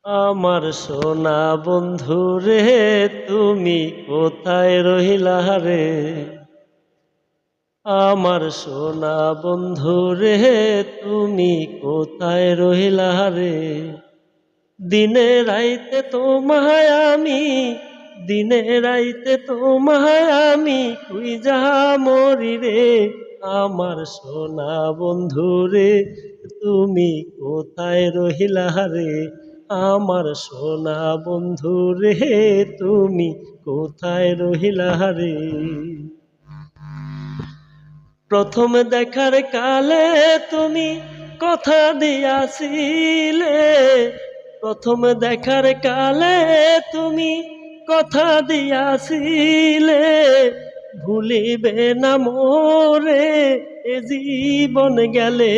আমার সোনা বন্ধু রে, তুমি কোথায় রহিলা রে? আমার সোনা বন্ধু রে, তুমি কোথায় রহিলা রে? দিনে রাইতে তোমায় আমি, দিনে রাইতে তোমায় আমি খুঁজা মরি রে। আমার সোনা বন্ধু রে, তুমি কোথায় রহিলা রে? আমার সোনা বন্ধু রে, তুমি কোথায় রহিলা রে? প্রথম দেখার কালে তুমি কথা দিয়াছিলে, প্রথম দেখার কালে তুমি কথা দিয়াছিলে, ভুলিবে না মোরে এ জীবন গেলে।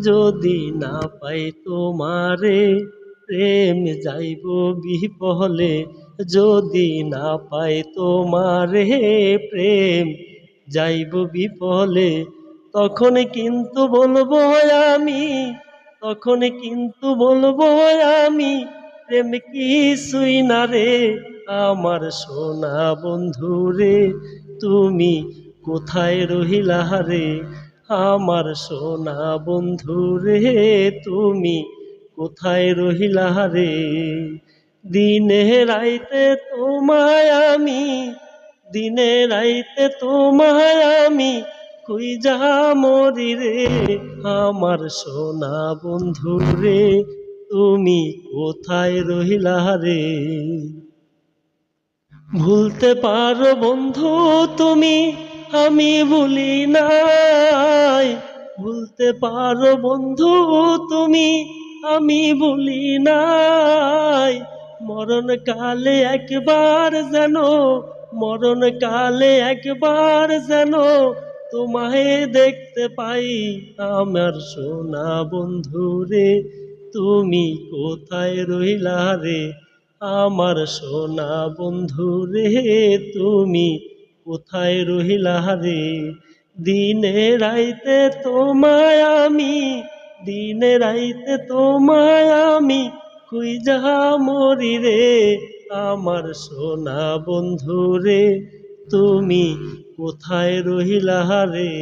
যদি না পাই তোমারে প্রেম যাইব বিফলে, যদি না পাই তোমারে প্রেম যাইব বিফলে। তখন কিন্তু বলবো আমি, তখন কিন্তু বলবো আমি, প্রেম কিছুই না রে। আমার সোনা বন্ধু রে, তুমি কোথায় রহিলা রে? আমার সোনা বন্ধু রে, তুমি কোথায় রহিলা রে? দিনে রাইতে তোমায় আমি, দিনে রাইতে তোমায় আমি খুঁজা মরি রে। আমার সোনা বন্ধু রে, তুমি কোথায় রহিলা রে? ভুলতে পারো বন্ধু তুমি, আমি ভুলি নাই। ভুলতে পারো বন্ধু তুমি, আমি ভুলি নাই। মরণ কালে একবার যেন, মরণ কালে একবার যেন তোমায় দেখতে পাই। আমার সোনা বন্ধু রে, তুমি কোথায় রইলা রে? আমার সোনা বন্ধু রে, তুমি কোথায় রহিলা রে? দিনে রাইতে তোমায় আমি, দিনে রাইতে তোমায় আমি খুঁজা মরি রে। আমার সোনা বন্ধু রে, তুমি কোথায় রহিলা রে?